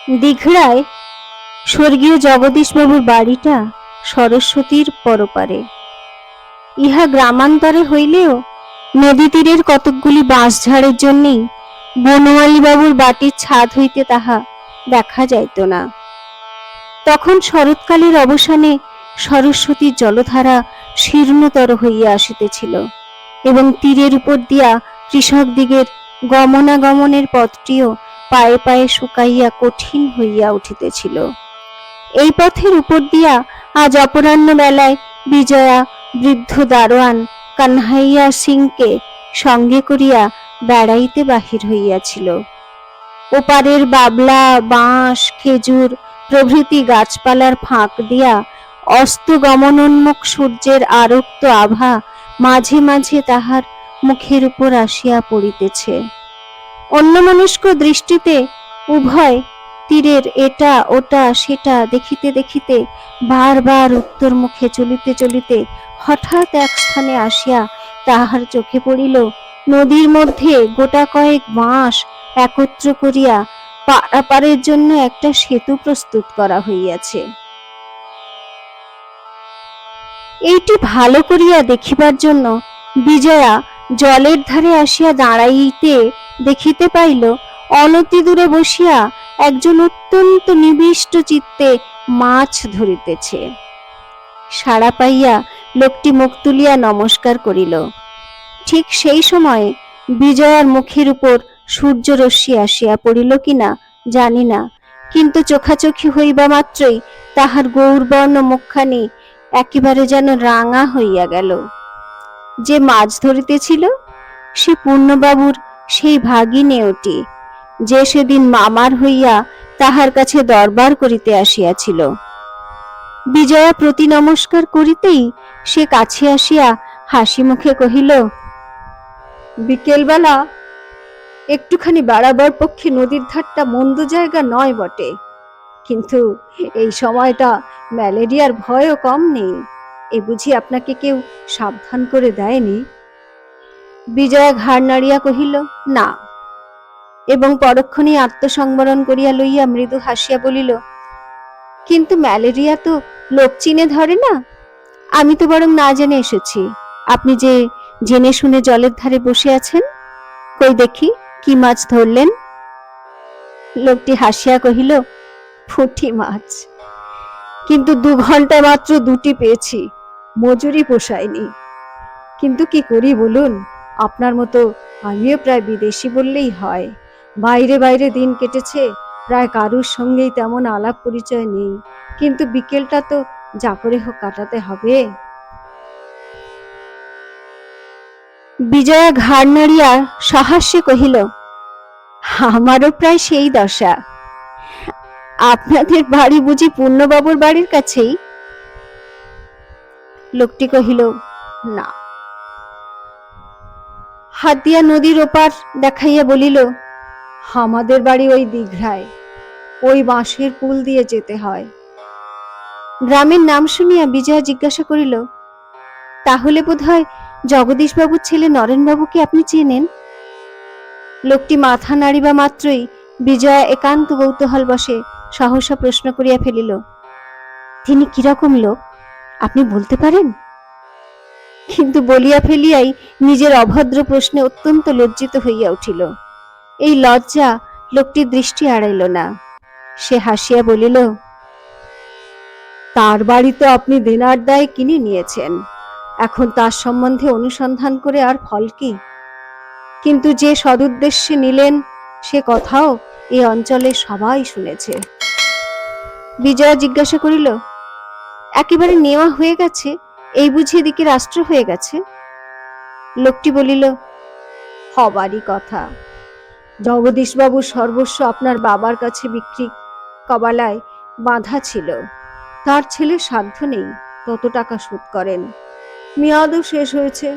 দীঘড়ায় স্বর্গীয় জগদীশবাবুর বাড়িটা সরস্বতীর পরপারে। ইহা গ্রামান্তরে হইলেও নদী তীরের কতকগুলি বাঁশঝাড়ের জন্যেই বনমালী বাবুর বাটির ছাদ হইতে তাহা দেখা যাইত না। তখন শরৎকালের অবসানে সরস্বতীর জলধারা শীর্ণতর হইয়া আসিতেছিল এবং তীরের উপর দিয়া কৃষকদিগের গমনাগমনের পথটিও পায়ে পায়ে শুকাইয়া কঠিন হইয়া উঠিতেছিল। এই পথের উপর দিয়া আজ অপরাহ্ন বেলায় বিজয়া বৃদ্ধ দারোয়ান কানহাইয়া সিংকে সঙ্গে করিয়া বেড়াইতে বাহির হইয়াছিল। ওপারের বাবলা, বাঁশ, খেজুর প্রভৃতি গাছপালার ফাঁক দিয়া অস্ত গমনোন্মুখ সূর্যের আরক্ত আভা মাঝে মাঝে তাহার মুখের উপর আসিয়া পড়িতেছে। অন্যমনস্ক দৃষ্টিতে উভয় তীরের এটা ওটা সেটা দেখিতে দেখিতে বারবার উত্তর মুখে চলিতে চলিতে হঠাৎ এক স্থানে আসিয়া তাহার চোখে পড়িল নদীর মধ্যে গোটা কয়েক বাঁশ একত্র করিয়া পারাপারের জন্য একটা সেতু প্রস্তুত করা হইয়াছে। এইটি ভালো করিয়া দেখিবার জন্য বিজয়া জলের ধারে আসিয়া দাঁড়াইতে দেখিতে পাইল অনতি দূরে বসিয়া একজন অত্যন্ত নিবিষ্ট চিত্তে মাছ ধরিতেছে। সাড়া পাইয়া লোকটি মুখ তুলিয়া নমস্কার করিল। ঠিক সেই সময়ে বিজয়ার মুখের উপর সূর্যরশ্মি আসিয়া পড়িল কিনা জানি না, কিন্তু চোখাচোখি হইবা মাত্রই তাহার গৌরবর্ণ মুখখানি একেবারে যেন রাঙা হইয়া গেল। যে মাছ ধরিতেছিল সে পূর্ণবাবুর সেই ভাগিনেয়টি, যে সেদিন মামার হইয়া তাহার কাছে দরবার করিতে আসিয়াছিল। বিজয়া প্রতি নমস্কার করিতেই সে কাছে আসিয়া হাসি মুখে কহিল, বিকেলবেলা একটুখানি বেড়াবার পক্ষে নদীর ধারটা মন্দ জায়গা নয় বটে, কিন্তু এই সময়টা ম্যালেরিয়ার ভয়ও কম নেই। এ বুঝি আপনাকে কেউ সাবধান করে দেয়নি? বিজয়া ঘাড় নাড়িয়া কহিল, না, এবং পরক্ষণে আত্মসংবরণ করিয়া লইয়া মৃদু হাসিয়া বলিল, কিন্তু ম্যালেরিয়া তো লোক চিনে ধরে না। আমি তো বরং না জেনে এসেছি। আপনি যে জেনে শুনে জলের ধারে বসে আছেন, কই দেখি কি মাছ ধরলেন? লোকটি হাসিয়া কহিল, পুঁটি মাছ, কিন্তু 2 ঘন্টা মাত্র 2টি পেয়েছি, মজুরি পোষায়নি। কিন্তু কি করি বলুন, আপনার মতো আমিও প্রায় বিদেশি বললেই হয়। বাইরে বাইরে দিন কেটেছে, প্রায় কারুর সঙ্গেই তেমন আলাপ পরিচয় নেই, কিন্তু বিকেলটা তো যা করে হোক কাটাতে হবে। বিজয়া ঘাড় নাড়িয়া সহাস্যে কহিল, আমারও প্রায় সেই দশা। আপনাদের বাড়ি বুঝি পূর্ণবাবুর বাড়ির কাছেই? লোকটি কহিল, না। হাত দিয়া নদীর ওপার দেখাইয়া বলিল, আমাদের বাড়ি ওই দীঘড়ায়, ওই বাঁশের পুল দিয়ে যেতে হয়। গ্রামের নাম শুনিয়া বিজয়া জিজ্ঞাসা করিল, তাহলে বোধহয় জগদীশবাবুর ছেলে নরেনবাবুকে আপনি চেনেন? লোকটি মাথা নাড়িবা মাত্রই বিজয়া একান্ত কৌতূহল বসে সহসা প্রশ্ন করিয়া ফেলিল, তিনি কিরকম লোক আপনি বলতে পারেন? কিন্তু বলিয়া ফেলিয়াই নিজের অভদ্র প্রশ্নে অত্যন্ত লজ্জিত হইয়া উঠিল। এই লজ্জা লোকটির দৃষ্টি এড়াইল না। সে হাসিয়া বলিল, তার বাড়ি তো আপনি দেনার দায়ে কিনে নিয়েছেন, এখন তার সম্বন্ধে অনুসন্ধান করে আর ফল কি? কিন্তু যে সদুদ্দেশ্যে নিলেন সে কথাও এই অঞ্চলে সবাই শুনেছে। বিজয়া জিজ্ঞাসা করিল, একেবারে নেওয়া হয়ে গেছে? এই বুঝি এদিকে রাষ্ট্র হয়ে গেছে? লোকটি বলিল, হবারই কথা। জগদীশবাবুর সর্বস্ব আপনার বাবার কাছে বিক্রি কবালায় বাঁধা ছিল। তার ছেলে সাধ্য নেই তত টাকা শোধ করেন। মেয়াদও শেষ হয়েছে,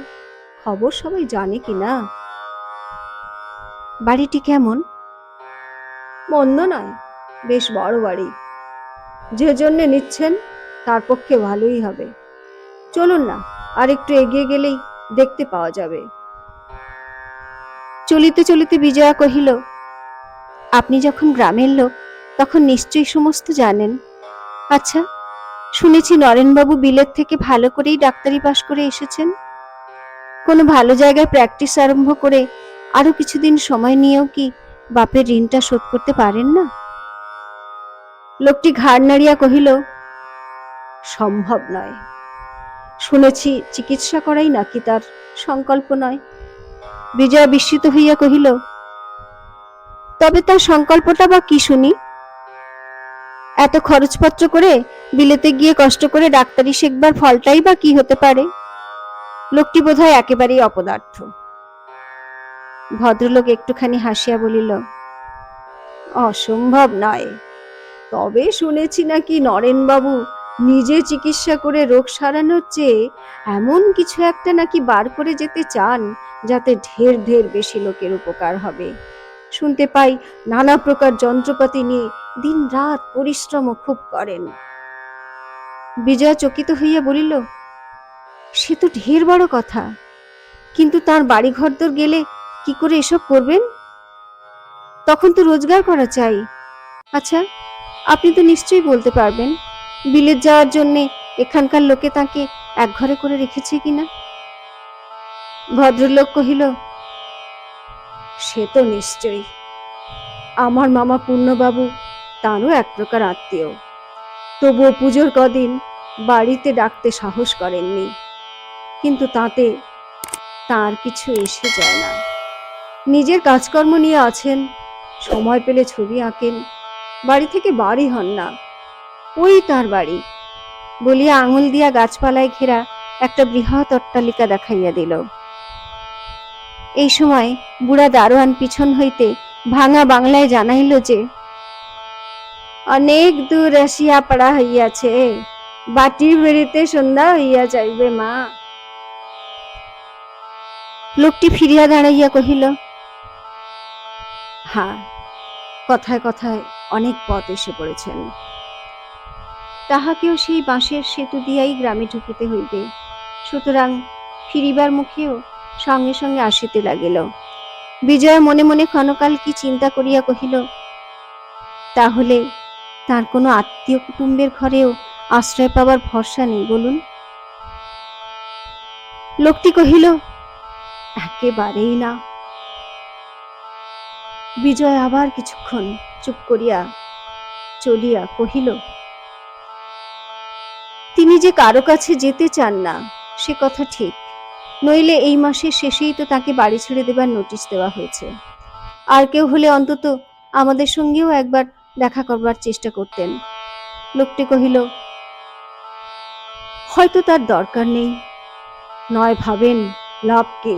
খবর সবাই জানে কিনা। বাড়িটি কেমন? মন্দ নয়, বেশ বড় বাড়ি। যে জন্য নিচ্ছেন তার পক্ষে ভালোই হবে। চলুন না, আর একটু এগিয়ে গেলেই দেখতে পাওয়া যাবে। চলিতে চলিতে বিজয়া কহিল, আপনি যখন গ্রামের লোক, তখন নিশ্চয়ই সমস্ত জানেন। আচ্ছা, শুনেছি নরেনবাবু বিলেত থেকে ভালো করেই ডাক্তারি পাশ করে এসেছেন। কোনো ভালো জায়গায় প্র্যাকটিস আরম্ভ করে আরো কিছুদিন সময় নিয়েও কি বাপের ঋণটা শোধ করতে পারেন না? লোকটি ঘাড় নাড়িয়া কহিল, সম্ভব নয়। শুনেছি চিকিৎসা করাই নাকি তার সংকল্প নয়। বিজয়া বিস্মিত হইয়া কহিল, তবে তার সংকল্পটা বা কি শুনি? এত খরচপত্র করে বিলেতে গিয়ে কষ্ট করে ডাক্তারি শেখবার ফলটাই বা কি হতে পারে? লোকটি বোধহয় একেবারেই অপদার্থ। ভদ্রলোক একটুখানি হাসিয়া বলিল, অসম্ভব নয়, তবে শুনেছি নাকি নরেনবাবু নিজে চিকিৎসা করে রোগ সারানোর চেয়ে এমন কিছু একটা নাকি বার করে যেতে চান যাতে ঢের ঢের বেশি লোকের উপকার হবে। শুনতে পাই নানা প্রকার যন্ত্রপাতি নিয়ে দিন রাত পরিশ্রম খুব করেন। বিজয়া চকিত হইয়া বলিল, সে তো ঢের বড় কথা, কিন্তু তার বাড়ি ঘরদোর গেলে কি করে এসব করবেন? তখন তো রোজগার করা চাই। আচ্ছা, আপনি তো নিশ্চয়ই বলতে পারবেন বিলেত যাওয়ার জন্যে এখানকার লোকে তাকে এক ঘরে করে রেখেছে কিনা? ভদ্রলোক কহিল, সে তো নিশ্চয়ই। আমার মামা পূর্ণবাবু তারও এক প্রকার আত্মীয়, তবুও পুজোর কদিন বাড়িতে ডাকতে সাহস করেননি। কিন্তু তাতে তার কিছু এসে যায় না। নিজের কাজকর্ম নিয়ে আছেন, সময় পেলে ছবি আঁকেন, বাড়ি থেকে বাড়ি হন না। ওই তার বাড়ি বলিয়া আঙুল দিয়া গাছপালায় ঘেরা একটা বৃহৎ অট্টালিকা দেখাইয়া দিল। এই সময় বুড়া দারোয়ান পিছন হইতে ভাঙা বাংলায় জানাইল যে, অনেক দূর আসিয়া পড়া হইয়াছে, বাটি বেরিতে সন্ধ্যা হইয়া যাইবে মা। লোকটি ফিরিয়া দাঁড়াইয়া কহিল, হ্যাঁ, কথায় কথায় অনেক পথ এসে পড়েছেন। তাহাকেও সেই বাঁশের সেতু দিয়াই গ্রামে ঢুকিতে হইবে, সুতরাং ফিরিবার মুখেও সঙ্গে সঙ্গে আসিতে লাগিল। বিজয়া মনে মনে ক্ষণকাল কি চিন্তা করিয়া কহিল, তাহলে তার কোনো আত্মীয় কুটুম্বের ঘরেও আশ্রয় পাবার ভরসা নেই বলুন? লোকটি কহিল, একেবারেই না। বিজয় আবার কিছুক্ষণ চুপ করিয়া চলিয়া কহিল, তিনি যে কারো কাছে যেতে চান না সে কথা ঠিক, নইলে এই মাসের শেষেই তো তাকে বাড়ি ছেড়ে দেবার নোটিশ দেওয়া হয়েছে। আর কেউ হলে অন্তত আমাদের সঙ্গেও একবার দেখা করবার চেষ্টা করতেন। লোকটি কহিল, হয়তো তার দরকার নেই, নয় ভাবেন লাভ কি?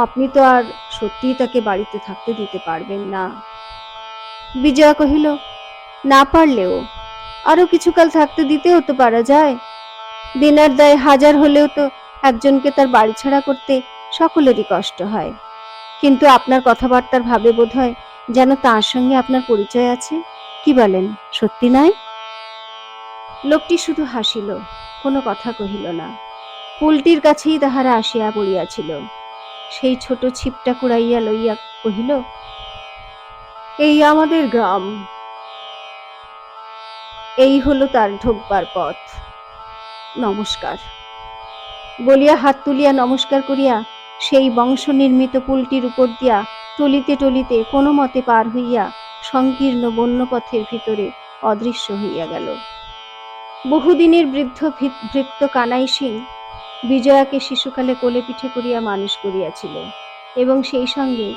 আপনি তো আর সত্যিই তাকে বাড়িতে থাকতে দিতে পারবেন না। বিজয়া কহিল, না পারলেও আরো কিছুকাল থাকতে দিতেও তো পারা যায়। দিনের দায় হাজার হলেও তো একজনকে তার বাড়ি ছাড়া করতে সকলেরই কষ্ট হয়। কিন্তু আপনার কথাবার্তার ভাবে বোধ হয় যেন তার সঙ্গে আপনার পরিচয় আছে। কি বলেন, সত্যি নয়? লোকটি শুধু হাসিল, কোনো কথা কহিল না। পুলটির কাছেই তাহারা আসিয়া পড়িয়াছিল। সেই ছোট ছিপটা কুড়াইয়া লইয়া কহিল, এই আমাদের গ্রাম, এই হলো তার ঢোকবার পথ। নমস্কার। বলিয়া হাত তুলিয়া নমস্কার করিয়া সেই বংশ নির্মিত পুলটির উপর দিয়া টলিতে টলিতে কোনো মতে পার হইয়া সংকীর্ণ বন্যপথের ভিতরে অদৃশ্য হইয়া গেল। বহুদিনের বৃদ্ধ ভৃত্য কানাই সিং বিজয়াকে শিশুকালে কোলে পিঠে করিয়া মানুষ করিয়াছিল এবং সেই সঙ্গে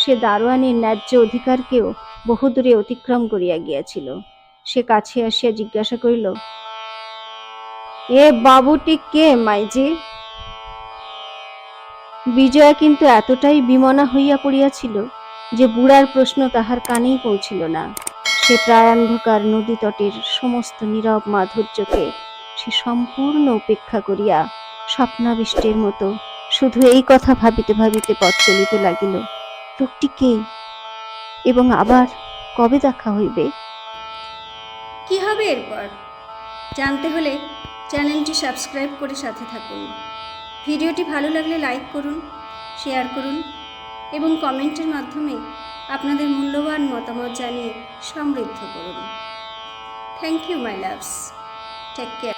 সে দারোয়ানির ন্যায্য অধিকারকেও বহুদূরে অতিক্রম করিয়া গিয়াছিল। সে কাছে আসিয়া জিজ্ঞাসা করিল, এ বাবুটি কে মাইজি? বিজয়া কিন্তু এতটাই বিমনা হইয়া পড়িয়াছিল যে বুড়ার প্রশ্ন তাহার কানেই পৌঁছিল না। সে প্রায় অন্ধকার নদী তটের সমস্ত নীরব মাধুর্যকে সে সম্পূর্ণ উপেক্ষা করিয়া স্বপ্নাবিষ্টের মতো শুধু এই কথা ভাবিতে ভাবিতে পথ চলিতে লাগিল, লোকটি কে এবং আবার কবে দেখা হইবে? কি হবে এরপর জানতে হলে চ্যানেলটি সাবস্ক্রাইব করে সাথে থাকুন। ভিডিওটি ভালো লাগলে লাইক করুন, শেয়ার করুন এবং কমেন্টের মাধ্যমে আপনাদের মূল্যবান মতামত জানিয়ে সমৃদ্ধ করুন। Thank you my loves, take care.